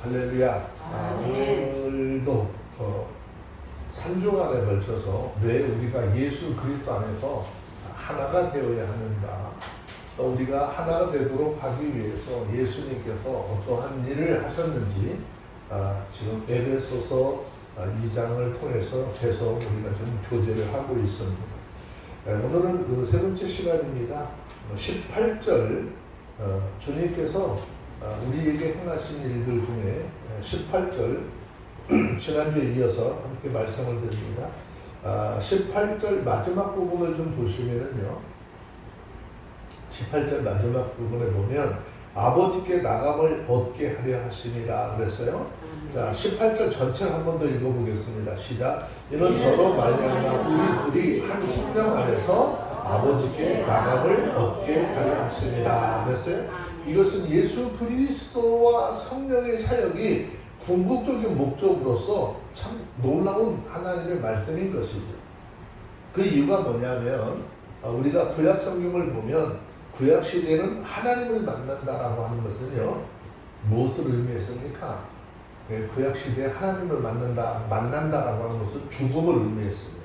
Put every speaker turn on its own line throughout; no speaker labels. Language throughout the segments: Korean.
할렐루야. 오늘도 산중안에 걸쳐서 왜 우리가 예수 그리스도 안에서 하나가 되어야 하는가, 또 우리가 하나가 되도록 하기 위해서 예수님께서 어떠한 일을 하셨는지 지금 에베소서 2장을 통해서 계속 우리가 좀 교제를 하고 있습니다. 오늘은 그 세 번째 시간입니다. 18절 주님께서 우리에게 행하신 일들 중에 18절 지난주에 이어서 함께 말씀을 드립니다. 18절 마지막 부분을 좀 보시면은요, 18절 마지막 부분에 보면 아버지께 나감을 얻게 하려 하심이라 그랬어요. 자, 18절 전체를 한 번 더 읽어보겠습니다. 시작. 이는 저로 말미암아 우리 둘이 한 성령 안에서 아버지께 나감을 얻게 하려 하심이라 그랬어요. 이것은 예수 그리스도와 성령의 사역이 궁극적인 목적으로서 참 놀라운 하나님의 말씀인 것이죠. 그 이유가 뭐냐면 우리가 구약 성경을 보면 구약 시대는 하나님을 만난다라고 하는 것은요, 무엇을 의미했습니까? 구약 시대에 하나님을 만난다라고 하는 것은 죽음을 의미했습니다.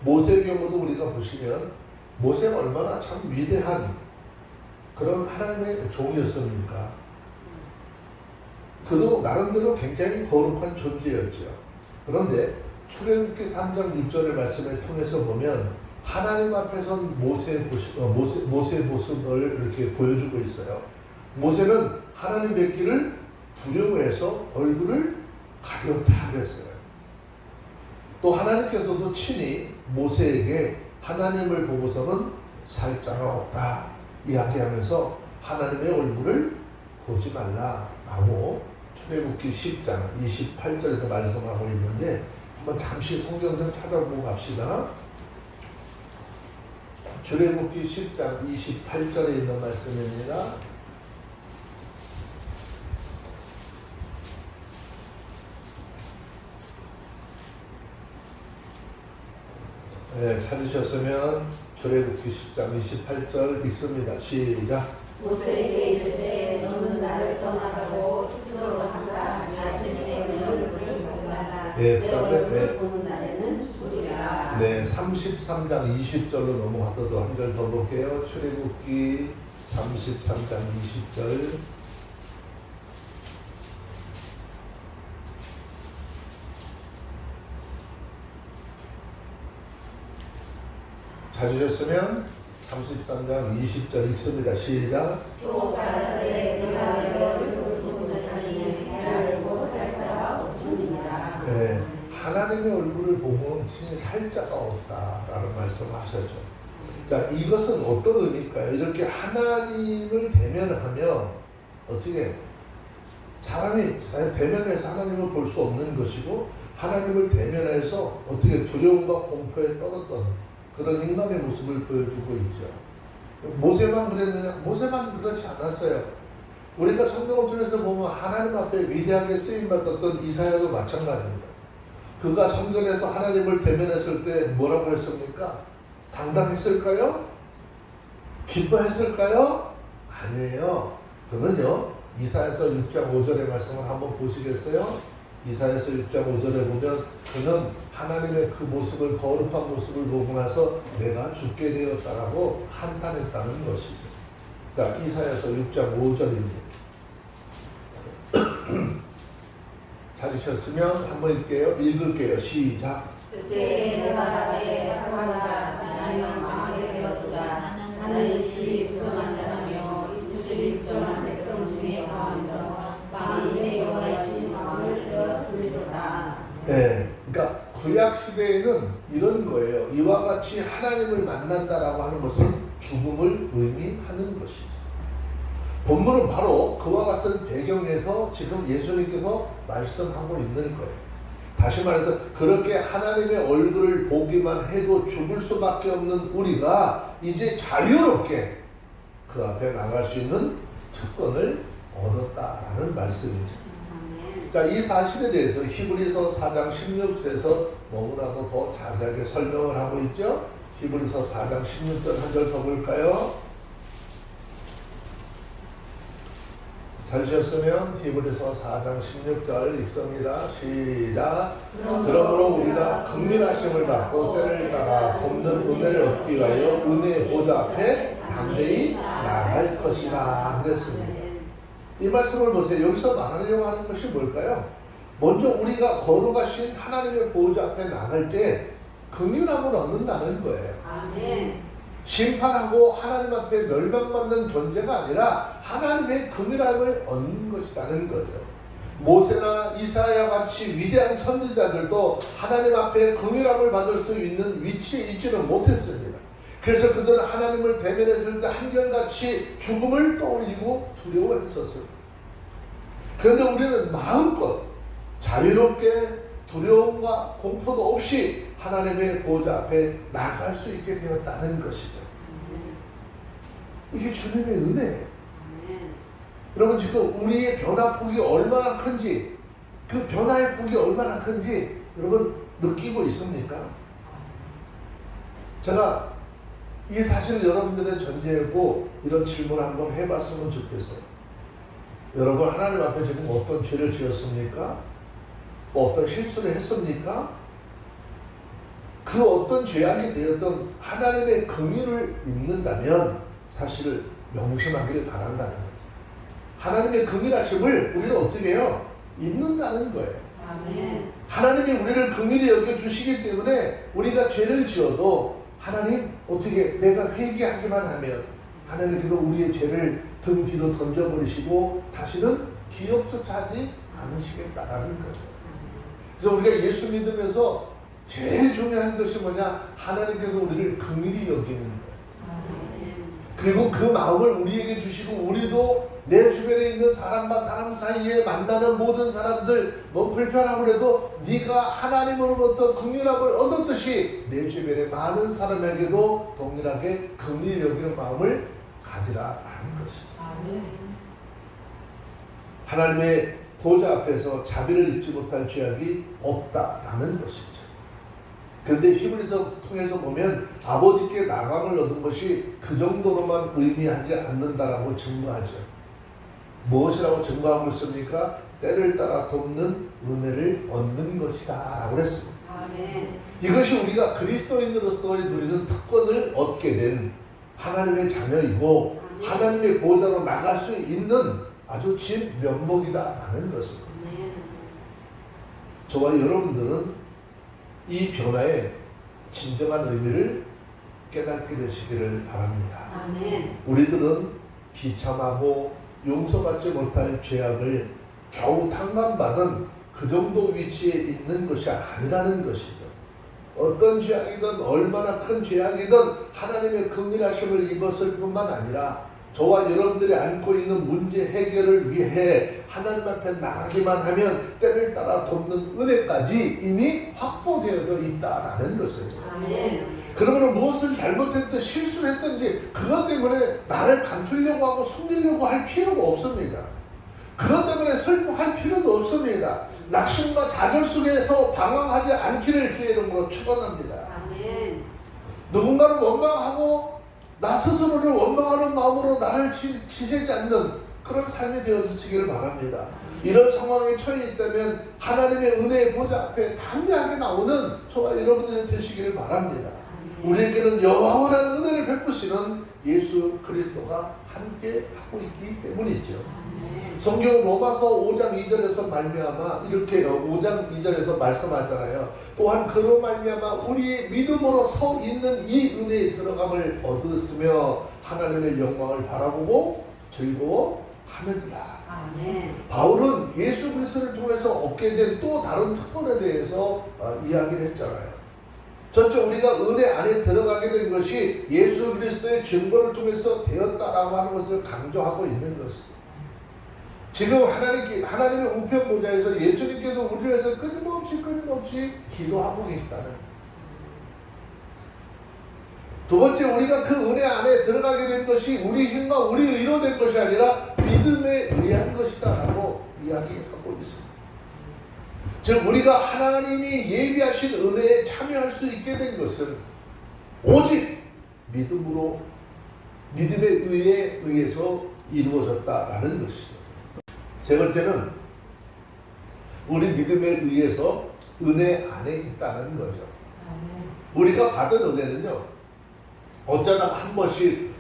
모세의 경우도 우리가 보시면 모세가 얼마나 참 위대한 그런 하나님의 종이었습니까? 그도 나름대로 굉장히 거룩한 존재였죠. 그런데 출애굽기 3장 6절의 말씀을 통해서 보면 하나님 앞에선 모세의 모습을 이렇게 보여주고 있어요. 모세는 하나님 뵙기를 두려워해서 얼굴을 가렸다 그랬어요. 또 하나님께서도 친히 모세에게 하나님을 보고서는 살자가 없다 이야기하면서 하나님의 얼굴을 보지 말라라고 출애굽기 10장 28절에서 말씀하고 있는데, 한번 잠시 성경 좀 찾아보고 갑시다. 출애굽기 10장 28절에 있는 말씀입니다. 네, 찾으셨으면 출애굽기 10장 28절 읽습니다. 시작.
모세에게 이르시되 너는 나를 떠나가고 스스로 삼가 자신의 얼굴을 보지 말라. 내 얼굴을 보는 날에는 죽으리라.
네, 33장 20절로 넘어가서 한 절 더 볼게요. 출애굽기 33장 20절. 찾으셨으면 33장 20절 읽습니다. 시작.
또 가라사대 내가 내 얼굴을 보지 못하니 나를 보고 살 자가 없음이니라.
네, 하나님의 얼굴을 보고 친히 살 자가 없다라는 말씀을 하셨죠. 자, 이것은 어떤 의미일까요? 이렇게 하나님을 대면하면 어떻게 사람이 대면해서 하나님을 볼 수 없는 것이고, 하나님을 대면해서 어떻게 두려움과 공포에 떨었던 그런 인간의 모습을 보여주고 있죠. 모세만 그랬느냐? 모세만 그렇지 않았어요. 우리가 성경을 통해서 보면 하나님 앞에 위대하게 쓰임받았던 이사야도 마찬가지입니다. 그가 성전에서 하나님을 대면했을 때 뭐라고 했습니까? 당당했을까요? 기뻐했을까요? 아니에요. 그는요, 이사야서 6장 5절의 말씀을 한번 보시겠어요? 이사야서 6장 5절에 보면 그는 하나님의 그 모습을, 거룩한 모습을 보고 나서 내가 죽게 되었다라고 한탄했다는 것이죠. 자, 이사야서 6장 5절입니다. 찾으셨으면 한번 읽을게요. 시작.
그때 내가 나게 하루마다 나는 망하게 되었도다. 나는 이슬이 부정한 사람이요 이슬이 부정한 백성 중에 거하면서 만민의 여호와이신 마음을 배웠음이로다.
네, 그러니까 구약 시대에는 이런 거예요. 이와 같이 하나님을 만난다라고 하는 것은 죽음을 의미하는 것이죠. 본문은 바로 그와 같은 배경에서 지금 예수님께서 말씀하고 있는 거예요. 다시 말해서 그렇게 하나님의 얼굴을 보기만 해도 죽을 수밖에 없는 우리가 이제 자유롭게 그 앞에 나갈 수 있는 특권을 얻었다라는 말씀이죠. 자, 이 사실에 대해서 히브리서 4장 16절에서 너무나도 더 자세하게 설명을 하고 있죠. 히브리서 4장 16절 한 절 더 볼까요? 찾으셨으면 히브리서 4장 16절 읽습니다. 시작. 그러므로 우리가 긍휼하심을 받고 때를 따라 돕는 은혜를 얻기 위하여 은혜의 보좌 앞에 담대히 나아갈 것이라 그랬습니다. 이 말씀을 보세요. 여기서 말하려고 하는 것이 뭘까요? 먼저 우리가 거룩하신 하나님의 보좌 앞에 나갈 때 긍휼함을 얻는다는 거예요.
아멘.
심판하고 하나님 앞에 멸망받는 존재가 아니라 하나님의 긍휼함을 얻는 것이라는 거죠. 모세나 이사야 같이 위대한 선지자들도 하나님 앞에 긍휼함을 받을 수 있는 위치에 있지는 못했습니다. 그래서 그들은 하나님을 대면했을 때 한결같이 죽음을 떠올리고 두려워했었습니다. 그런데 우리는 마음껏 자유롭게 두려움과 공포도 없이 하나님의 보좌 앞에 나갈 수 있게 되었다는 것이죠. 이게 주님의 은혜예요. 여러분 지금 우리의 변화폭이 얼마나 큰지, 그 변화의 폭이 얼마나 큰지 여러분 느끼고 있습니까? 제가 이 사실을 여러분들의 전제하고 이런 질문을 한번 해봤으면 좋겠어요. 여러분 하나님 앞에 지금 어떤 죄를 지었습니까? 어떤 실수를 했습니까? 그 어떤 죄악이 되었던 하나님의 긍휼을 입는다면 사실 명심하기를 바란다는 거죠. 하나님의 긍휼하심을 우리는 어떻게 해요? 입는다는 거예요.
아멘.
하나님이 우리를 긍휼히 여겨주시기 때문에 우리가 죄를 지어도 하나님 어떻게 내가 회개하기만 하면 하나님께서 우리의 죄를 등 뒤로 던져버리시고 다시는 기억조차 하지 않으시겠다라는 거죠. 그래서 우리가 예수 믿으면서 제일 중요한 것이 뭐냐? 하나님께서 우리를 긍휼히 여기는 거예요. 그리고 그 마음을 우리에게 주시고 우리도 내 주변에 있는 사람과 사람 사이에 만나는 모든 사람들 뭐 불편하고 그래도 네가 하나님으로부터 긍휼함을 얻었듯이 내 주변에 많은 사람에게도 동일하게 긍휼히 여기는 마음을 가지라 하는 것이죠. 하나님의 보좌 앞에서 자비를 입지 못할 죄악이 없다라는 것이죠. 그런데 히브리서 통해서 보면 아버지께 나감을 얻은 것이 그 정도로만 의미하지 않는다라고 증거하죠. 무엇이라고 증거하고 있습니까? 때를 따라 돕는 은혜를 얻는 것이다 라고 했습니다.
아멘.
이것이 우리가 그리스도인으로서의 누리는 특권을 얻게 된 하나님의 자녀이고 하나님의 보좌로 나갈 수 있는 아주 진면목이다라는 것입니다. 저와 여러분들은 이 변화의 진정한 의미를 깨닫게 되시기를 바랍니다.
아멘.
우리들은 비참하고 용서받지 못할 죄악을 겨우 탕감받은 그 정도 위치에 있는 것이 아니라는 것이죠. 어떤 죄악이든 얼마나 큰 죄악이든 하나님의 긍휼하심을 입었을 뿐만 아니라 저와 여러분들이 안고 있는 문제 해결을 위해 하나님 앞에 나가기만 하면 때를 따라 돕는 은혜까지 이미 확보되어져 있다라는 것이죠.
아멘.
그러면 무엇을 잘못했든 실수를 했든지 그것 때문에 나를 감추려고 하고 숨기려고 할 필요가 없습니다. 그것 때문에 슬퍼할 필요도 없습니다. 낙심과 좌절 속에서 방황하지 않기를 주의 이름으로 축원합니다.
아멘.
누군가를 원망하고 나 스스로를 원망하는 마음으로 나를 치새지 않는 그런 삶이 되어주시기를 바랍니다. 이런 상황에 처해 있다면 하나님의 은혜의 보좌 앞에 담대하게 나오는 저와 여러분들이 되시기를 바랍니다. 우리에게는 영원한 은혜를 베푸시는 예수 그리스도가 함께 하고 있기 때문이죠. 성경 로마서 5장 2절에서 말미암아 이렇게요. 5장 2절에서 말씀하잖아요. 또한 그로 말미암아 우리의 믿음으로 서 있는 이 은혜에 들어감을 얻었으며 하나님의 영광을 바라보고 즐거워하느니라.
아멘.
바울은 예수 그리스도를 통해서 얻게 된 또 다른 특권에 대해서 이야기를 했잖아요. 전체 우리가 은혜 안에 들어가게 된 것이 예수 그리스도의 증거를 통해서 되었다라고 하는 것을 강조하고 있는 것입니다. 지금 하나님의 우편 보좌에서 예수님께도 우리를 위해서 끊임없이 기도하고 계시다는. 두 번째, 우리가 그 은혜 안에 들어가게 된 것이 우리 힘과 우리 의로 된 것이 아니라 믿음에 의한 것이다라고 이야기하고 있습니다. 즉 우리가 하나님이 예비하신 은혜에 참여할 수 있게 된 것은 오직 믿음에 의해서 이루어졌다라는 것이죠. 세 번째는 우리 믿음에 의해서 은혜 안에 있다는 거죠. 우리가 받은 은혜는요, 어쩌다가 한 번씩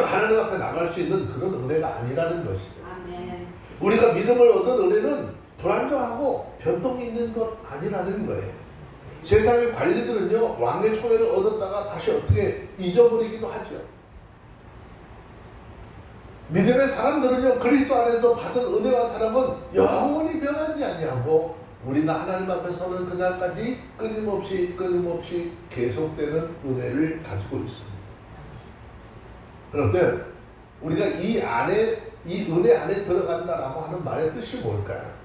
하나님 앞에 나갈 수 있는 그런 은혜가 아니라는 것이죠.
아멘.
우리가 믿음을 얻은 은혜는 불안정하고 변동이 있는 것 아니라는 거예요. 세상의 관리들은요, 왕의 총애를 얻었다가 다시 어떻게 잊어버리기도 하죠. 믿음의 사람들은요, 그리스도 안에서 받은 은혜와 사랑은 영원히 변하지 아니하고 우리가 하나님 앞에서는 그날까지 끊임없이 계속되는 은혜를 가지고 있습니다. 그런데 우리가 이 은혜 안에 들어간다라고 하는 말의 뜻이 뭘까요?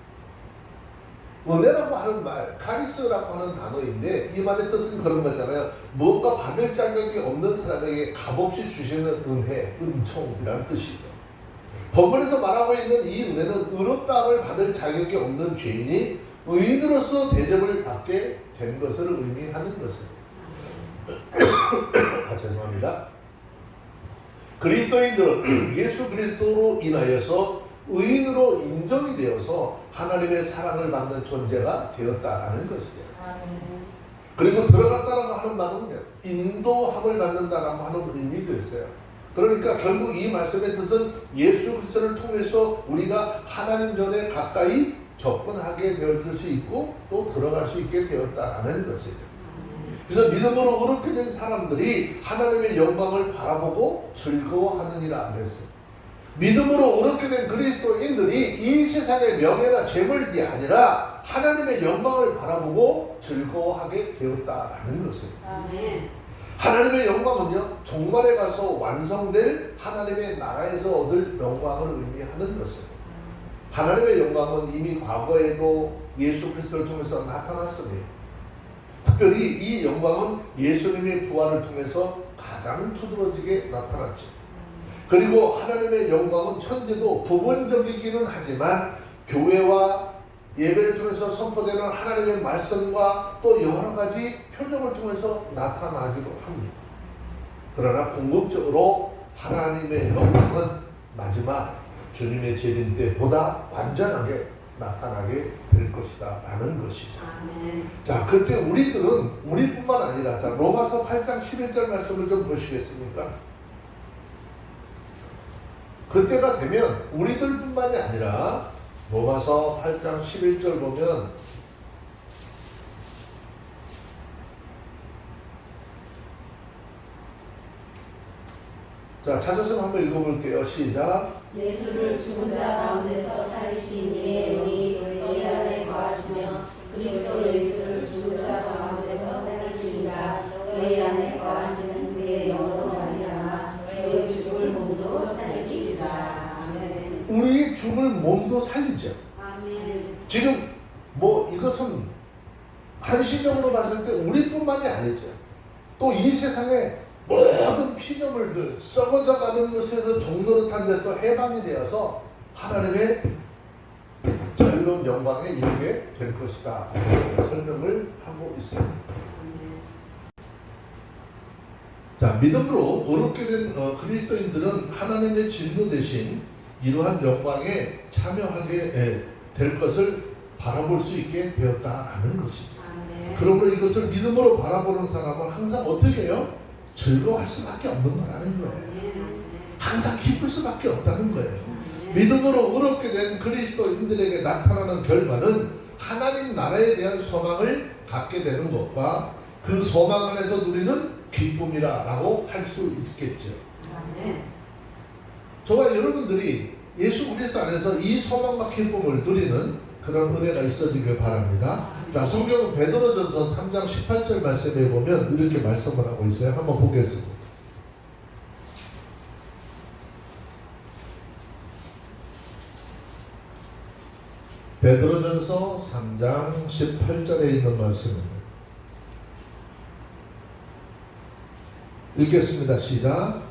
은혜라고 하는 말, 카리스라고 하는 단어인데 이 말의 뜻은 그런 거잖아요. 무언가 받을 자격이 없는 사람에게 값없이 주시는 은혜, 은총이라는 뜻이죠. 본문에서 말하고 있는 이 은혜는 의롭다함을 받을 자격이 없는 죄인이 의인으로서 대접을 받게 된 것을 의미하는 것입니다. 죄송합니다. 그리스도인들은 예수 그리스도로 인하여서 의인으로 인정이 되어서 하나님의 사랑을 받는 존재가 되었다라는 것이죠. 그리고 들어갔다라고 하는 말은요, 인도함을 받는다라고 하는 의미도 있어요. 그러니까 결국 이 말씀의 뜻은 예수 그리스도를 통해서 우리가 하나님 전에 가까이 접근하게 되어줄 수 있고 또 들어갈 수 있게 되었다라는 것이죠. 그래서 믿음으로 의롭게 된 사람들이 하나님의 영광을 바라보고 즐거워하느니라 그랬어요. 믿음으로 의롭게 된 그리스도인들이 이 세상의 명예나 재물이 아니라 하나님의 영광을 바라보고 즐거워하게 되었다라는 것입니다. 하나님의 영광은요, 종말에 가서 완성될 하나님의 나라에서 얻을 영광을 의미하는 것입니다. 하나님의 영광은 이미 과거에도 예수 그리스도를 통해서 나타났습니다. 특별히 이 영광은 예수님의 부활을 통해서 가장 두드러지게 나타났죠. 그리고 하나님의 영광은 천지도 부분적이기는 하지만 교회와 예배를 통해서 선포되는 하나님의 말씀과 또 여러 가지 표정을 통해서 나타나기도 합니다. 그러나 궁극적으로 하나님의 영광은 마지막 주님의 재림 때보다 완전하게 나타나게 될 것이다 라는 것이죠.
아멘.
자, 그때 우리뿐만 아니라, 자, 로마서 8장 11절 말씀을 좀 보시겠습니까? 그때가 되면 우리들뿐만이 아니라 로마서 8장 11절 보면 자, 찾아서 한번 읽어볼게요. 시작.
예수를 죽은 자 가운데서 살리신 이의 영이 너희 안에 거하시며 그리스도 예수를 죽은 자 가운데서 살리시니가 너희 안에 거하시는 그의 영으로 말미암아 너희 죽을 몸도 살리시리라. 아멘.
우리 죽을 몸도 살리죠.
아멘.
지금 이것은 한시적으로 봤을 때 우리뿐만이 아니죠. 또 이 세상에 모든 피조물들 썩어져가는 것에서 종노릇한 데서 해방이 되어서 하나님의 자유로운 영광에 이르게 될 것이다 설명을 하고 있습니다. 자, 믿음으로 의롭게 된 그리스도인들은 하나님의 진노 대신 이러한 영광에 참여하게 될 것을 바라볼 수 있게 되었다라는 것이죠. 그러므로 이것을 믿음으로 바라보는 사람은 항상 어떻게 해요? 즐거워할 수밖에 없는 거라는 거예요. 항상 기쁠 수밖에 없다는 거예요. 믿음으로 의롭게 된 그리스도인들에게 나타나는 결과는 하나님 나라에 대한 소망을 갖게 되는 것과 그 소망 안에서 누리는 기쁨이라고 할 수 있겠죠. 저와 여러분들이 예수 그리스도 안에서 이 소망과 기쁨을 누리는 그런 은혜가 있어지길 바랍니다. 자, 성경 베드로전서 3장 18절 말씀에 보면 이렇게 말씀을 하고 있어요. 한번 보겠습니다. 베드로전서 3장 18절에 있는 말씀입니다. 읽겠습니다. 시작.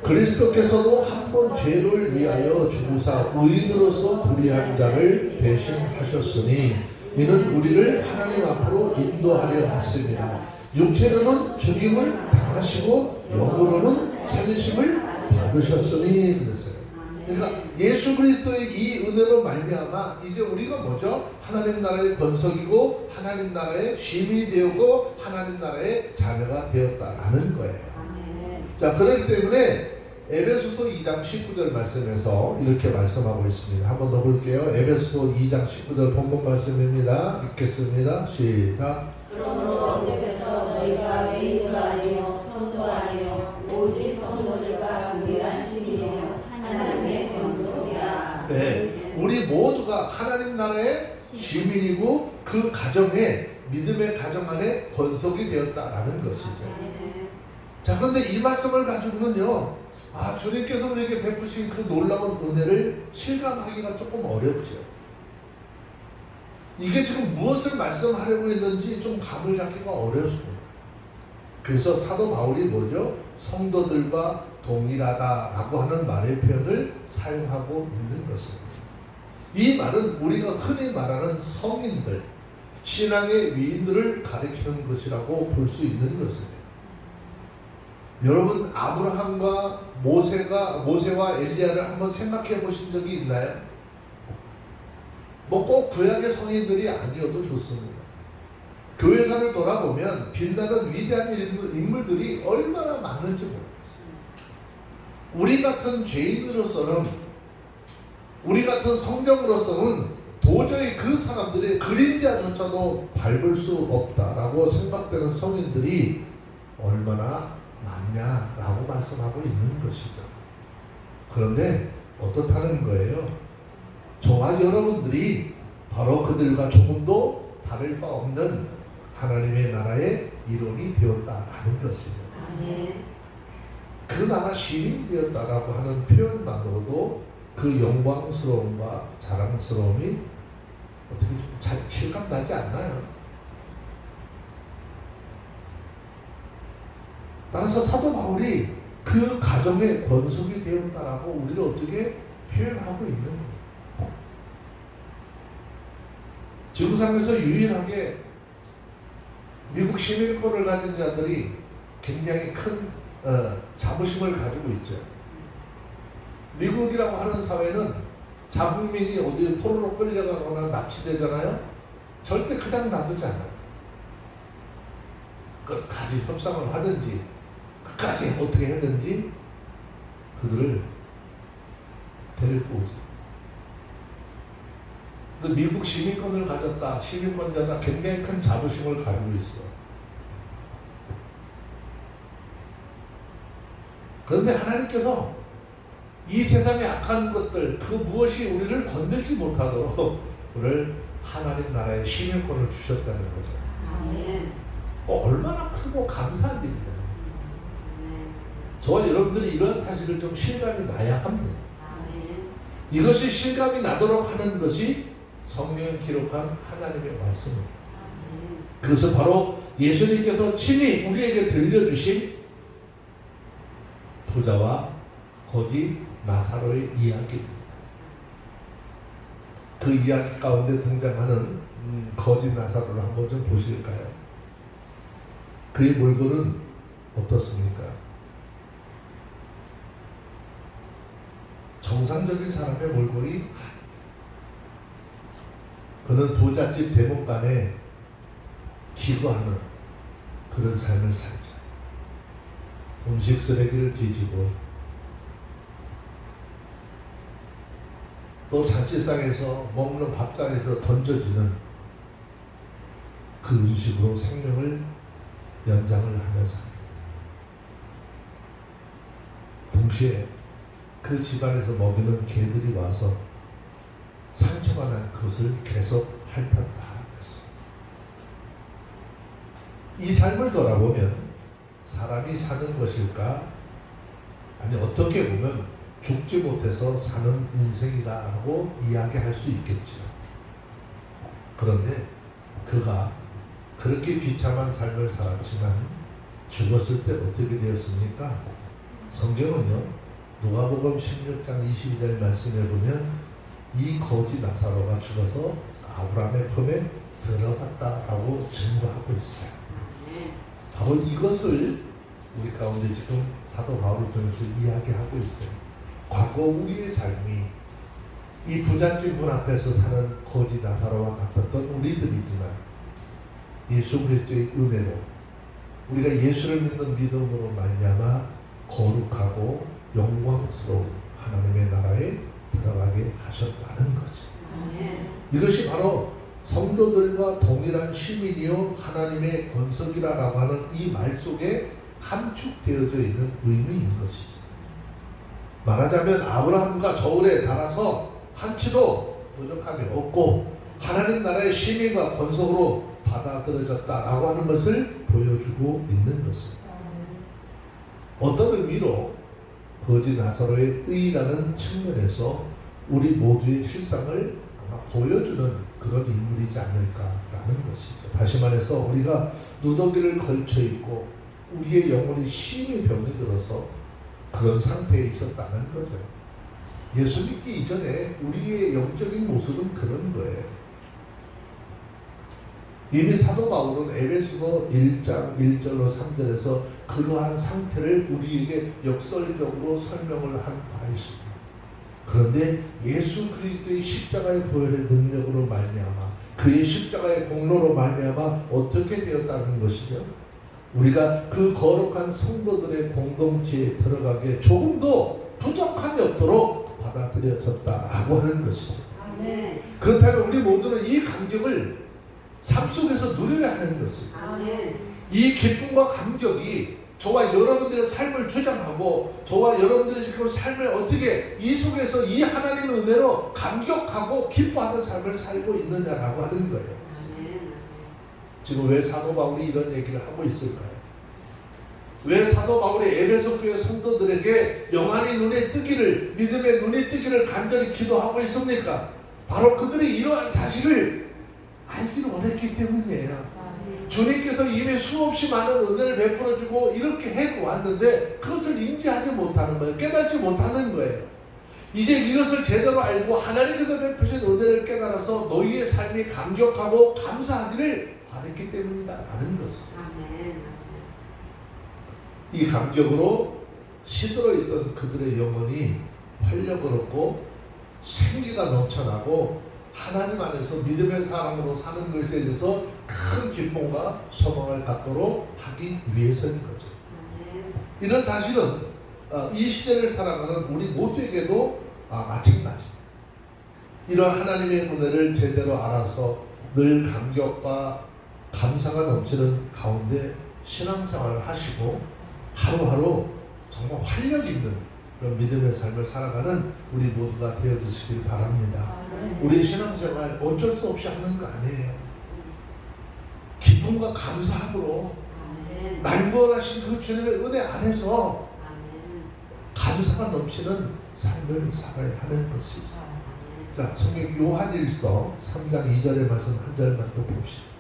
그리스도께서도 한 번 죄를 위하여 죽으사 의인으로서 불의한 자를 대신하셨으니 이는 우리를 하나님 앞으로 인도하려 하십니다. 육체로는 죽임을 당하시고 영으로는 살리심을 받으셨으니 그랬어요. 그러니까 예수 그리스도의 이 은혜로 말미암아 이제 우리가 뭐죠? 하나님 나라의 권속이고 하나님 나라의 시민이 되었고 하나님 나라의 자녀가 되었다라는 거예요. 자, 그렇기 때문에 에베소서 2장 19절 말씀에서 이렇게 말씀하고 있습니다. 한번 더 볼게요. 에베소서 2장 19절 본문 말씀입니다. 읽겠습니다. 시작.
그러므로 어제부터 너희가 외인도 아니요 성도 아니요 오직 성도들과 동일한 시민이요 하나님의 권속이라.
네, 우리 모두가 하나님 나라의 시민이고 그 가정에 믿음의 가정 안에 권속이 되었다라는 것이죠. 자, 그런데 이 말씀을 가지고는요, 주님께서 우리에게 베푸신 그 놀라운 은혜를 실감하기가 조금 어렵죠. 이게 지금 무엇을 말씀하려고 했는지 좀 감을 잡기가 어렵습니다. 그래서 사도 바울이 뭐죠? 성도들과 동일하다라고 하는 말의 표현을 사용하고 있는 것입니다. 이 말은 우리가 흔히 말하는 성인들, 신앙의 위인들을 가리키는 것이라고 볼 수 있는 것입니다. 여러분, 아브라함과 모세와 엘리야를 한번 생각해 보신 적이 있나요? 뭐 꼭 구약의 성인들이 아니어도 좋습니다. 교회사를 돌아보면 빛나는 위대한 인물들이 얼마나 많은지 모르겠어요. 우리 같은 죄인으로서는, 우리 같은 성경으로서는 도저히 그 사람들의 그림자조차도 밟을 수 없다라고 생각되는 성인들이 얼마나 많냐라고 말씀하고 있는 것이죠. 그런데 어떻다는 거예요? 저와 여러분들이 바로 그들과 조금도 다를 바 없는 하나님의 나라의 일원이 되었다라는 것입니다. 그 나라 시민이 되었다라고 하는 표현만으로도 그 영광스러움과 자랑스러움이 어떻게 좀 잘 실감나지 않나요? 따라서 사도 바울이 그 가정의 권속이 되었다라고 우리를 어떻게 표현하고 있는 거예요. 지구상에서 유일하게 미국 시민권을 가진 자들이 굉장히 큰 자부심을 가지고 있죠. 미국이라고 하는 사회는 자국민이 어디 포로로 끌려가거나 납치되잖아요. 절대 그냥 놔두지 않아요. 끝까지 협상을 하든지 끝까지 어떻게 했든지 그들을 데리고 오죠. 미국 시민권을 가졌다, 시민권자가 굉장히 큰 자부심을 가지고 있어. 그런데 하나님께서 이 세상의 악한 것들, 그 무엇이 우리를 건들지 못하도록 우리를 하나님 나라의 시민권을 주셨다는 거죠. 얼마나 크고 감사한 일이에요. 저와 여러분들이 이런 사실을 좀 실감이 나야 합니다. 이것이 실감이 나도록 하는 것이 성경에 기록한 하나님의 말씀입니다. 그것은 바로 예수님께서 친히 우리에게 들려주신 부자와 거지 나사로의 이야기입니다. 그 이야기 가운데 등장하는 거지 나사로를 한번 좀 보실까요? 그의 몰골은 어떻습니까? 정상적인 사람의 몰골이 그는 부잣집 대목간에 기거하는 그런 삶을 살죠. 음식 쓰레기를 뒤지고 또 잔치상에서 먹는 밥상에서 던져지는 그 음식으로 생명을 연장을 하면서 동시에 그 집안에서 먹이는 개들이 와서 상처가 난 그것을 계속 핥았다. 이 삶을 돌아보면 사람이 사는 것일까? 아니 어떻게 보면 죽지 못해서 사는 인생이라고 이야기할 수 있겠죠. 그런데 그가 그렇게 비참한 삶을 살았지만 죽었을 때 어떻게 되었습니까? 성경은요, 누가복음 16장 22절 말씀에 보면 이 거지 나사로가 죽어서 아브라함의 품에 들어갔다라고 증거하고 있어요. 바로 이것을 우리 가운데 지금 사도 바울을 통해서 이야기하고 있어요. 과거 우리의 삶이 이 부잣집 문 앞에서 사는 거지 나사로와 같았던 우리들이지만 예수 그리스도의 은혜로 우리가 예수를 믿는 믿음으로 말미암아 거룩하고 영광스러운 하나님의 나라에 들어가게 하셨다는 거지. 이것이 바로 성도들과 동일한 시민이요 하나님의 권속이라고 하는 이 말 속에 함축되어져 있는 의미인 것이죠. 말하자면 아브라함과 저울에 달아서 한치도 부족함이 없고 하나님 나라의 시민과 권속으로 받아들여졌다라고 하는 것을 보여주고 있는 것입니다. 어떤 의미로 거지 나사로의 의라는 측면에서 우리 모두의 실상을 아마 보여주는 그런 인물이지 않을까라는 것이죠. 다시 말해서 우리가 누더기를 걸쳐 있고 우리의 영혼이 심히 병이 들어서 그런 상태에 있었다는 거죠. 예수 믿기 이전에 우리의 영적인 모습은 그런 거예요. 이미 사도 바울은 에베소서 1장 1절로 3절에서 그러한 상태를 우리에게 역설적으로 설명을 한 바 있습니다. 그런데 예수 그리스도의 십자가의 보혈의 능력으로 말미암아 그의 십자가의 공로로 말미암아 어떻게 되었다는 것이죠? 우리가 그 거룩한 성도들의 공동체에 들어가기에 조금도 부족함이 없도록 받아들여졌다라고 하는 것이죠.
아멘.
그렇다면 우리 모두는 이 감격을 삶 속에서 누려야 하는 것입니다.
아멘.
이 기쁨과 감격이 저와 여러분들의 삶을 주장하고 저와 여러분들의 지금 삶을 어떻게 이 속에서 이 하나님의 은혜로 감격하고 기뻐하는 삶을 살고 있느냐라고 하는 거예요.
아멘.
지금 왜 사도 바울이 이런 얘기를 하고 있을까요? 왜 사도 바울이 에베소 교회 성도들에게 영안의 눈에 뜨기를, 믿음의 눈에 뜨기를 간절히 기도하고 있습니까? 바로 그들이 이러한 사실을 알기를 원했기 때문이에요. 주님께서 이미 수없이 많은 은혜를 베풀어주고 이렇게 해왔는데 그것을 인지하지 못하는 거예요. 깨닫지 못하는 거예요. 이제 이것을 제대로 알고 하나님께서 베푸신 은혜를 깨달아서 너희의 삶이 감격하고 감사하기를 바랬기 때문이다 라는 것입니다.
아멘.
이 감격으로 시들어 있던 그들의 영혼이 활력을 얻고 생기가 넘쳐나고 하나님 안에서 믿음의 사람으로 사는 것에 대해서 큰 기쁨과 소망을 갖도록 하기 위해서인 거죠. 이런 사실은 이 시대를 살아가는 우리 모두에게도 마찬가지입니다. 이런 하나님의 은혜를 제대로 알아서 늘 감격과 감사가 넘치는 가운데 신앙생활을 하시고 하루하루 정말 활력 있는 그런 믿음의 삶을 살아가는 우리 모두가 되어주시길 바랍니다. 우리 신앙생활 어쩔 수 없이 하는 거 아니에요. 기쁨과 감사함으로 날 구원하신 그 주님의 은혜 안에서 감사가 넘치는 삶을 살아야 하는 것입니다. 자, 성경 요한일서 3장 2절의 말씀 한 절만 더 봅시다.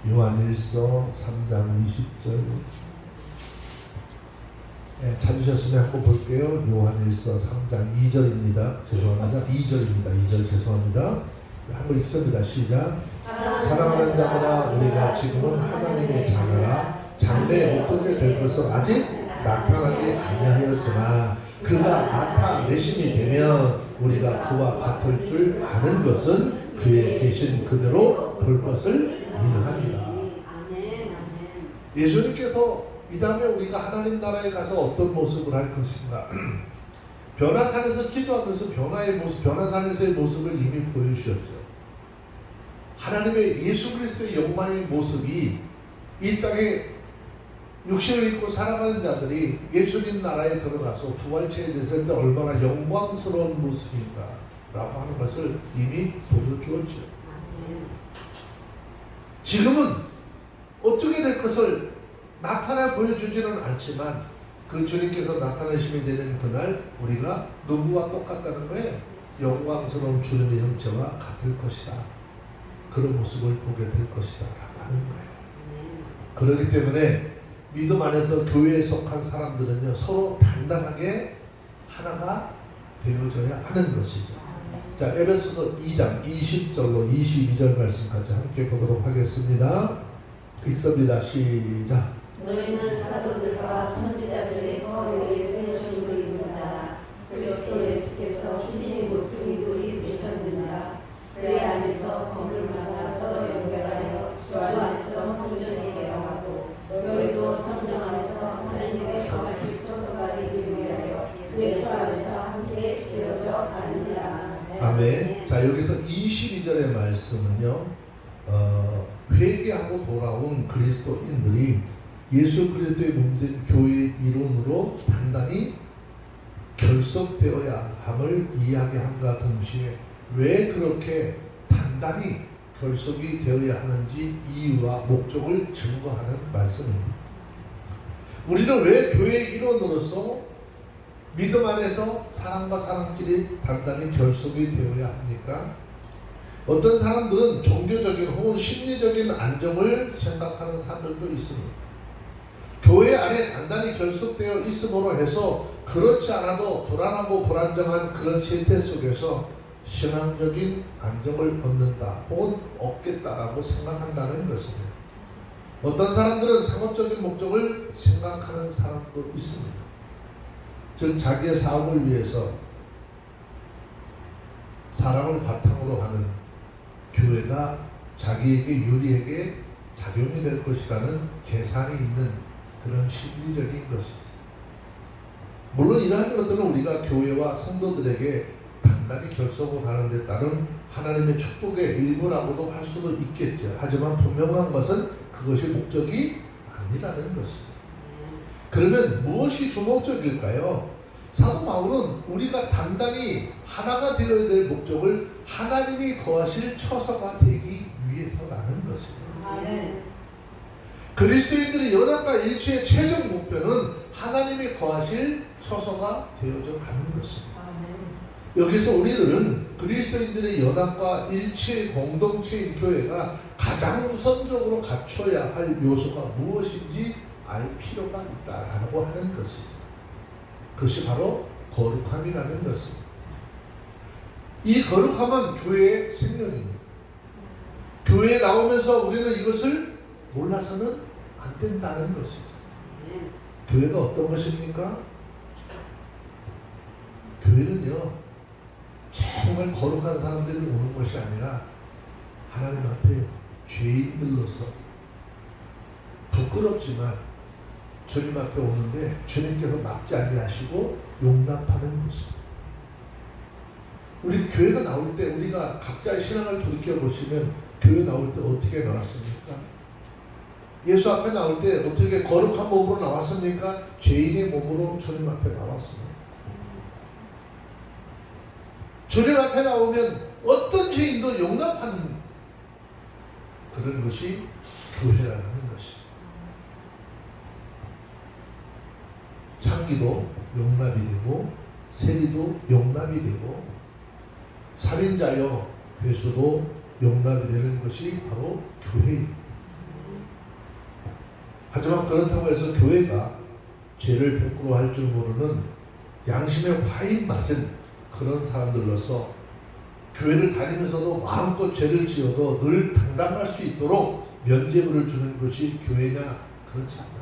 요한일서 3장 20절. 네, 찾으셨으면 한번 볼게요. 요한일서 3장 2절입니다. 죄송합니다. 2절입니다. 2절 죄송합니다. 한번 읽습니다. 시작. 사랑하는 자들아, 우리가 지금은 하나님의 자녀라. 장래에 어떻게 될 것은 아직 나타나지 아니하였으나 그가 나타내심이 되면 우리가 그와 같을 줄 아는 것은 그의 계신 그대로 볼 것을 믿어합니다. 예수님께서 이 다음에 우리가 하나님 나라에 가서 어떤 모습을 할 것인가? 변화산에서 기도하면서 변화의 모습, 변화산에서의 모습을 이미 보여주셨죠. 하나님의 예수 그리스도의 영광의 모습이 이 땅에 육신을 입고 살아가는 자들이 예수님 나라에 들어가서 부활체에 됐을 때 얼마나 영광스러운 모습인가 라고 하는 것을 이미 보여주었죠. 지금은 어떻게 될 것을 나타내 보여주지는 않지만 그 주님께서 나타나심이 되는 그날 우리가 누구와 똑같다는 거예요? 영광스러운 주님의 형체와 같을 것이다. 그런 모습을 보게 될 것이다 라고 하는 거예요. 그렇기 때문에 믿음 안에서 교회에 속한 사람들은요 서로 단단하게 하나가 되어져야 하는 것이죠. 자, 에베소서 2장 20절로 22절 말씀까지 함께 보도록 하겠습니다. 읽습니다. 시작.
너희는 사도들과 선지자들의 허위에 세우심을 입은 자라. 그리스도 예수께서 신의 모퉁이 돌이 되셨느니라. 그의 안에서 건물마다 서로 연결하여 주 안에서 성전이 되어가고 너희도 성전 안에서 하나님의 거하실 처소가 되기 위하여 예수 안에서 함께 지어져 가느니라.
아멘. 자, 여기서 22절의 말씀은요, 회개하고 돌아온 그리스도인들이 예수 그리스도의 몸된 교회의 이론으로 단단히 결속되어야 함을 이야기함과 동시에 왜 그렇게 단단히 결속이 되어야 하는지 이유와 목적을 증거하는 말씀입니다. 우리는 왜 교회의 일원으로서 믿음 안에서 사람과 사람끼리 단단히 결속이 되어야 합니까? 어떤 사람들은 종교적인 혹은 심리적인 안정을 생각하는 사람들도 있습니다. 교회 안에 단단히 결속되어 있음으로 해서 그렇지 않아도 불안하고 불안정한 그런 세태 속에서 신앙적인 안정을 얻는다 혹은 얻겠다라고 생각한다는 것입니다. 어떤 사람들은 상업적인 목적을 생각하는 사람도 있습니다. 즉 자기의 사업을 위해서 사람을 바탕으로 하는 교회가 자기에게 유리하게 작용이 될 것이라는 계산이 있는 그런 심리적인 것이죠. 물론 이러한 것들은 우리가 교회와 성도들에게 단단히 결속을 하는 데 따른 하나님의 축복의 일부라고도 할 수도 있겠죠. 하지만 분명한 것은 그것이 목적이 아니라는 것이죠. 그러면 무엇이 주목적일까요? 사도 바울은 우리가 단단히 하나가 되어야 될 목적을 하나님이 거하실 처소가 되기 위해서라는 것입니다. 그리스도인들의 연합과 일치의 최종 목표는 하나님이 거하실 처소가 되어져 가는 것입니다. 여기서 우리들은 그리스도인들의 연합과 일치의 공동체인 교회가 가장 우선적으로 갖춰야 할 요소가 무엇인지 알 필요가 있다라고 하는 것이죠. 그것이 바로 거룩함이라는 것입니다. 이 거룩함은 교회의 생명입니다. 교회에 나오면서 우리는 이것을 몰라서는 안 된다는 것입니다. 교회가 어떤 것입니까? 교회는요, 정말 거룩한 사람들이 오는 것이 아니라 하나님 앞에 죄인들로서 부끄럽지만 주님 앞에 오는데 주님께서 막지 아니하시고 용납하는 것입니다. 우리 교회가 나올 때 우리가 각자의 신앙을 돌이켜 보시면 교회 나올 때 어떻게 나왔습니까? 예수 앞에 나올 때 어떻게 거룩한 몸으로 나왔습니까? 죄인의 몸으로 주님 앞에 나왔습니다. 주님 앞에 나오면 어떤 죄인도 용납하는 그런 것이 교회라는 것이죠. 창기도 용납이 되고 세리도 용납이 되고 살인자여 회수도 용납이 되는 것이 바로 교회입니다. 하지만 그렇다고 해서 교회가 죄를 부끄러워할 줄 모르는 양심에 화인 맞은 그런 사람들로서 교회를 다니면서도 마음껏 죄를 지어도 늘 당당할 수 있도록 면죄부를 주는 것이 교회냐? 그렇지 않아요.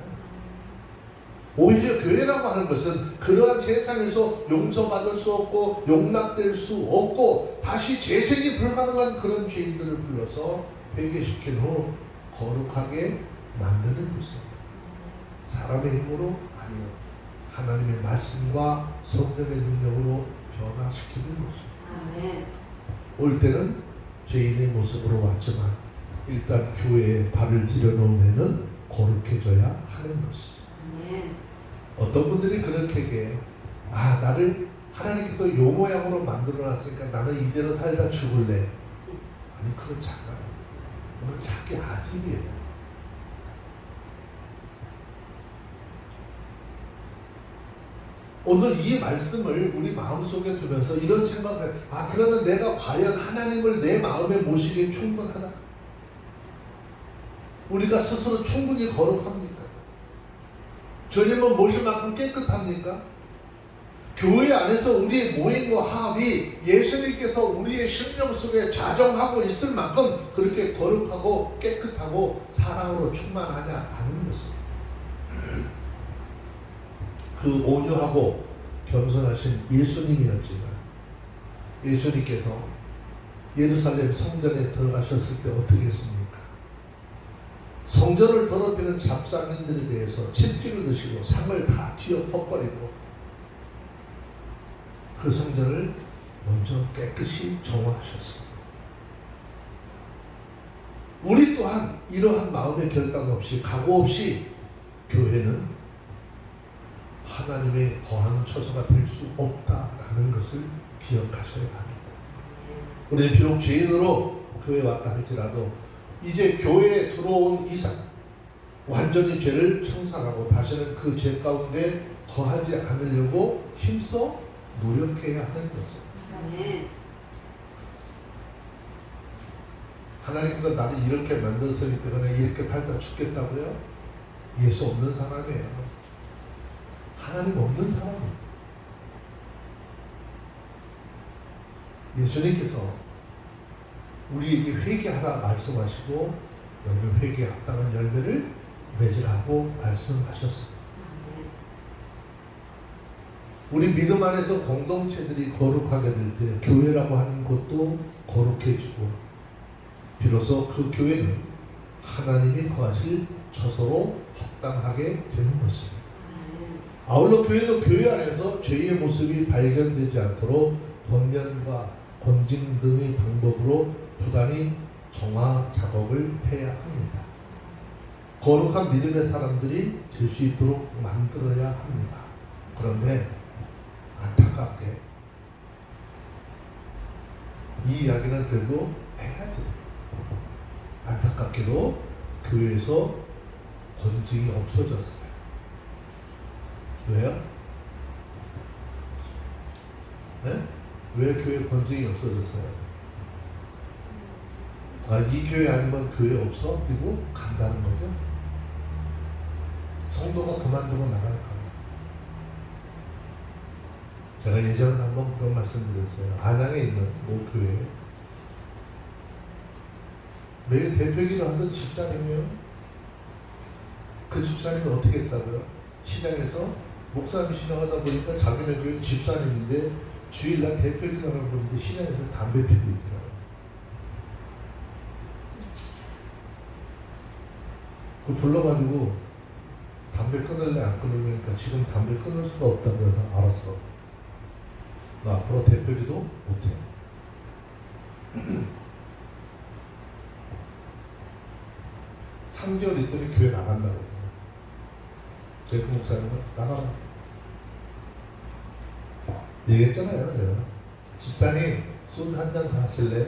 오히려 교회라고 하는 것은 그러한 세상에서 용서받을 수 없고 용납될 수 없고 다시 재생이 불가능한 그런 죄인들을 불러서 회개시킨 후 거룩하게 만드는 것입니다. 사람의 힘으로 아니요, 하나님의 말씀과 성령의 능력으로 변화시키는 것입니다. 올 때는 죄인의 모습으로 왔지만 일단 교회에 발을 들여놓은 애는 거룩해져야 하는 것이죠. 어떤 분들이 그렇게 얘기해요. 아, 나를 하나님께서 요 모양으로 만들어놨으니까 나는 이대로 살다 죽을래. 아니, 그렇지 않아요. 그건 자기 아집이에요. 오늘 이 말씀을 우리 마음속에 두면서 이런 생각을, 아, 그러면 내가 과연 하나님을 내 마음에 모시기에 충분하다? 우리가 스스로 충분히 거룩합니까? 주님은 모실 만큼 깨끗합니까? 교회 안에서 우리의 모임과 화합이 예수님께서 우리의 심령 속에 자정하고 있을 만큼 그렇게 거룩하고 깨끗하고 사랑으로 충만하냐 하는 것입니다. 그 온유하고 겸손하신 예수님이었지만 예수님께서 예루살렘 성전에 들어가셨을 때 어떻게 했습니까? 성전을 더럽히는 잡상인들에 대해서 채찍을 드시고 상을 다 튀어 퍼버리고 그 성전을 먼저 깨끗이 정화하셨습니다. 우리 또한 이러한 마음의 결단 없이 각오 없이 교회는 하나님의 거하는 처소가 될 수 없다라는 것을 기억하셔야 합니다. 우리는 비록 죄인으로 교회에 왔다 할지라도 이제 교회에 들어온 이상 완전히 죄를 청산하고 다시는 그 죄 가운데 거하지 않으려고 힘써 노력해야 하는 것입니다. 하나님께서 나를 이렇게 만들었으니까 그냥 이렇게 살다 죽겠다고요? 예수 없는 사람이에요. 하나님 없는 사람이에요. 예수님께서 우리에게 회개하라 말씀하시고 너는 회개에 합당한 열매를 맺으라고 말씀하셨습니다. 우리 믿음 안에서 공동체들이 거룩하게 될 때 교회라고 하는 것도 거룩해지고 비로소 그 교회는 하나님이 거하실 처소로 합당하게 되는 것입니다. 아울러 교회도 교회 안에서 죄의 모습이 발견되지 않도록 권면과 권징 등의 방법으로 부단히 정화 작업을 해야 합니다. 거룩한 믿음의 사람들이 될 수 있도록 만들어야 합니다. 그런데 안타깝게 이 이야기는 그래도 해야지. 안타깝게도 교회에서 권징이 없어졌어요. 왜요? 네? 왜 교회 권징이 없어졌어요? 이 교회 아니면 교회 없어? 그리고 간다는 거죠. 성도가 그만두고 나가는 거예요. 제가 예전에 한번 그런 말씀 드렸어요. 안양에 있는 모 교회 매일 대표기를 하던 집사님이에요. 그 집사님이 어떻게 했다고요? 시장에서 목사님이 지나가다 보니까 자기네 교회 집사님인데 주일날 대표기를 하는 분인데 시장에서 담배 피고 있더라고요. 그 불러가지고 담배 끊을래 안 끊으니까 지금 담배 끊을 수가 없다고 해서 알았어. 너 앞으로 대표기도 못해. 3개월 있더니 교회 나간다고. 그 목사님은 나가라. 얘기했잖아요, 제가. 집사님, 소주 한 잔 더 하실래?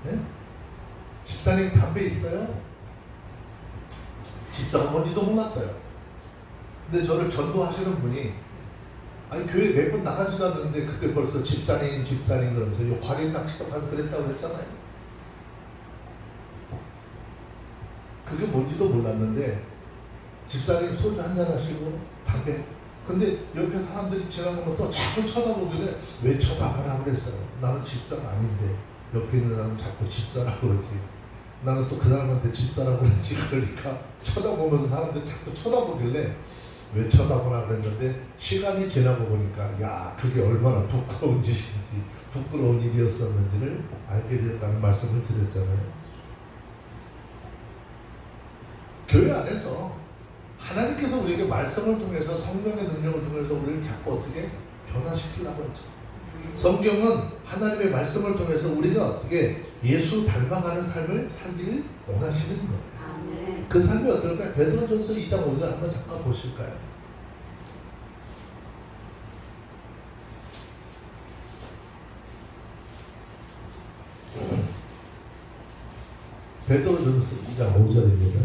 네? 집사님 담배 있어요? 집사가 뭔지도 몰랐어요. 근데 저를 전도하시는 분이 아니 교회 매번 나가지도 않는데 그때 벌써 집사님 그러면서 요 관인 낚시도 가서 그랬다고 그랬잖아요. 그게 뭔지도 몰랐는데 집사님 소주 한잔 하시고 담배. 근데 옆에 사람들이 지나가면서 자꾸 쳐다보길래 왜 쳐다보라 그랬어요. 나는 집사가 아닌데 옆에 있는 사람은 자꾸 집사라고 그러지. 나는 또 그 사람한테 집사라고 그러지. 그러니까 쳐다보면서 사람들이 자꾸 쳐다보길래 왜 쳐다보라 그랬는데 시간이 지나고 보니까 야 그게 얼마나 부끄러운 짓인지 부끄러운 일이었었는지를 알게 됐다는 말씀을 드렸잖아요. 교회 안에서 하나님께서 우리에게 말씀을 통해서 성령의 능력을 통해서 우리를 자꾸 어떻게 변화시키려고 했죠. 성경은 하나님의 말씀을 통해서 우리가 어떻게 예수 닮아가는 삶을 살기를 원하시는 거예요. 그 삶이 어떨까요? 베드로전서 2장 5절 한번 잠깐 보실까요? 베드로전서 2장 5절입니다.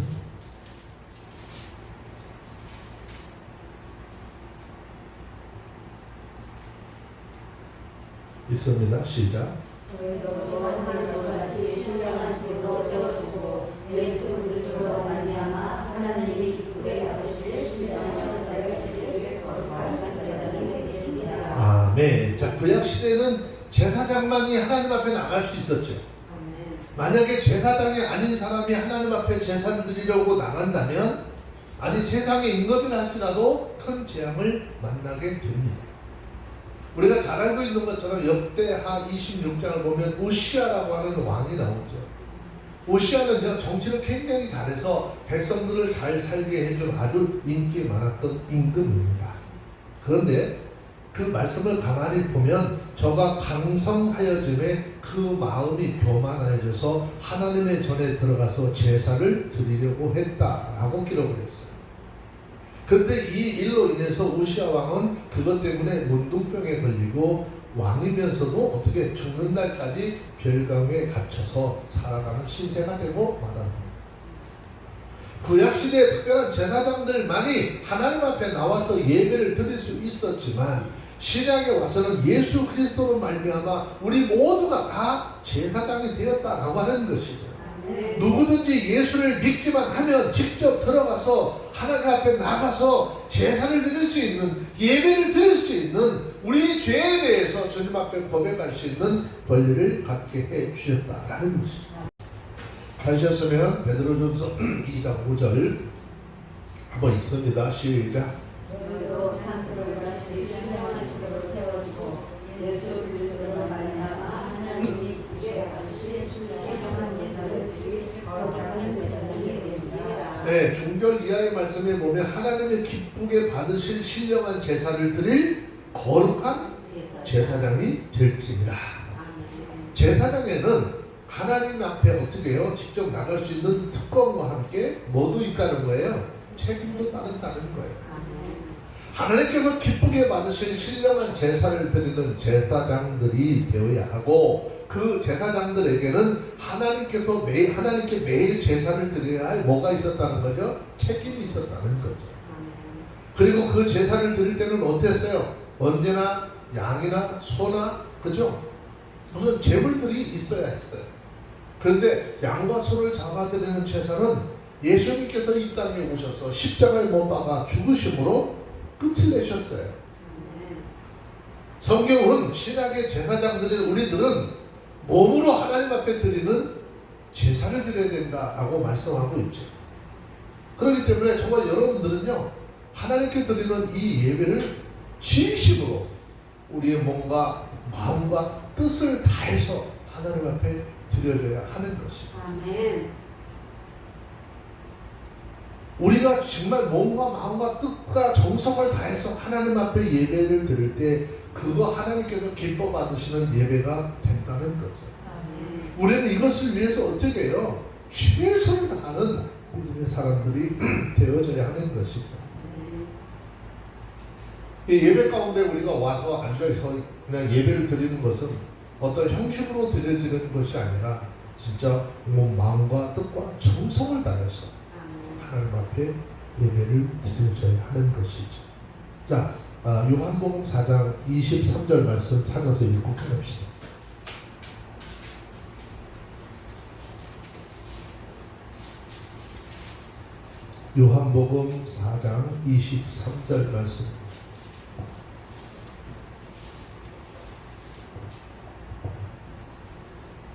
읽습니다. 시작.
너희도 산들도 같이 신령한 집으로 세워지고 예수 그리스도로 말미암아 하나님이 기쁘게 받으실 신령한 제사를 드리기를 거룩한 제사장이
아멘. 자, 구약 시대는 제사장만이 하나님 앞에 나갈 수 있었죠. 만약에 제사장이 아닌 사람이 하나님 앞에 제사를 드리려고 나간다면, 아니 세상에 임금이라 할지라도 큰 재앙을 만나게 됩니다. 우리가 잘 알고 있는 것처럼 역대하 26장을 보면 우시아라고 하는 왕이 나오죠. 우시아는요, 정치를 굉장히 잘해서 백성들을 잘 살게 해준 아주 인기 많았던 임금입니다. 그런데 그 말씀을 가만히 보면 저가 강성하여짐에 그 마음이 교만해져서 하나님의 전에 들어가서 제사를 드리려고 했다라고 기록을 했어요. 근데 이 일로 인해서 우시아 왕은 그것 때문에 문둥병에 걸리고 왕이면서도 어떻게 죽는 날까지 별강에 갇혀서 살아가는 신세가 되고 말합니다. 구약시대의 특별한 제사장들만이 하나님 앞에 나와서 예배를 드릴 수 있었지만, 신약에 와서는 예수 그리스도로 말미암아 우리 모두가 다 제사장이 되었다라고 하는 것이죠. 누구든지 예수를 믿기만 하면 직접 들어가서 하나님 앞에 나가서 제사를 드릴 수 있는, 예배를 드릴 수 있는, 우리 죄에 대해서 주님 앞에 고백할 수 있는 권리를 갖게 해 주셨다라는 것이죠. 하셨으면 베드로전서 2장 5절 한번 읽습니다. 시작.
너희도 산들을 다시 신령한 집으로 세워지고 예수 그리스도로 말미암아 하나님이 구제하시신 신령한 제사를 드릴 거룩한 제사장이 되시리라.
네, 중절 이하의 말씀에 보면 하나님의 기쁘게 받으실 신령한 제사를 드릴 거룩한 제사장이 될지니라. 제사장에는 하나님 앞에 어떻게 해요? 직접 나갈 수 있는 특권과 함께 뭐도 있다는 거예요? 책임도 따른다는 거예요. 하나님께서 기쁘게 받으실 신령한 제사를 드리는 제사장들이 되어야 하고, 그 제사장들에게는 하나님께 매일 제사를 드려야 할 뭐가 있었다는 거죠? 책임이 있었다는 거죠. 그리고 그 제사를 드릴 때는 어땠어요? 언제나 양이나 소나, 그죠? 무슨 제물들이 있어야 했어요. 그런데 양과 소를 잡아드리는 제사는 예수님께서 이 땅에 오셔서 십자가에 못 박아 죽으심으로 끝을 내셨어요. 성경은 신약의 제사장들인 우리들은 몸으로 하나님 앞에 드리는 제사를 드려야 된다라고 말씀하고 있죠. 그렇기 때문에 정말 여러분들은요, 하나님께 드리는 이 예배를 진심으로 우리의 몸과 마음과 뜻을 다해서 하나님 앞에 드려줘야 하는 것입니다.
아멘.
우리가 정말 몸과 마음과 뜻과 정성을 다해서 하나님 앞에 예배를 드릴 때 그거 하나님께서 기뻐 받으시는 예배가 된다는 거죠.
아멘.
우리는 이것을 위해서 어떻게 해요? 최선을 다하는 믿음의 사람들이 되어져야 하는 것이죠. 이 예배 가운데 우리가 와서 앉아서 그냥 예배를 드리는 것은 어떤 형식으로 드려지는 것이 아니라 진짜 온 마음과 뜻과 정성을 다해서 하나님 앞에 예배를 드려져야 하는 것이죠. 자, 요한복음 4장 23절 말씀 찾아서 읽고 끝냅시다. 요한복음 4장 23절 말씀.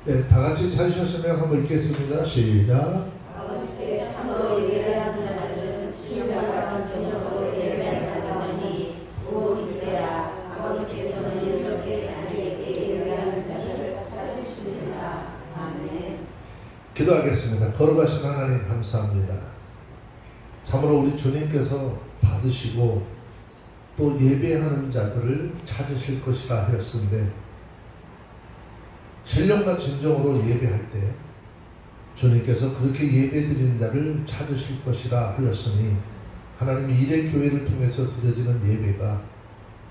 네, 다 같이 찾으셨으면 한번 읽겠습니다. 시작.
아버지께 참으로 예배하는 자들은 신령과 전적으로 예배하라고 하니 오 이때야 아버지께서는 이렇게 자기에게 예배하는 자들을 찾으시니라. 아멘.
기도하겠습니다. 거룩하신 하나님 감사합니다. 참으로 우리 주님께서 받으시고 또 예배하는 자들을 찾으실 것이라 하였는데, 신령과 진정으로 예배할 때 주님께서 그렇게 예배드리는 자를 찾으실 것이라 하였으니, 하나님이 일의 교회를 통해서 드려지는 예배가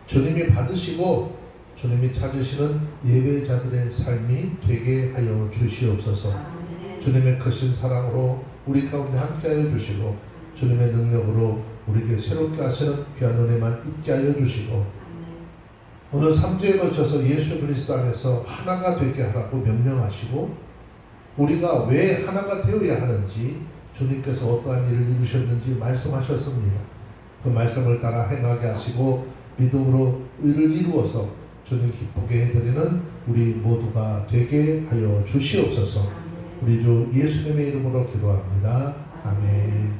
주님이 받으시고 주님이 찾으시는 예배자들의 삶이 되게 하여 주시옵소서. 주님의 크신 사랑으로 우리 가운데 함께하여 주시고 주님의 능력으로 우리에게 새롭게 하시는 귀한 은혜만 있게 하여 주시고, 오늘 3주에 걸쳐서 예수 그리스도 안에서 하나가 되게 하라고 명령하시고, 우리가 왜 하나가 되어야 하는지 주님께서 어떠한 일을 이루셨는지 말씀하셨습니다. 그 말씀을 따라 행하게 하시고 믿음으로 의를 이루어서 주님 기쁘게 해드리는 우리 모두가 되게 하여 주시옵소서. 우리 주 예수님의 이름으로 기도합니다. 아멘.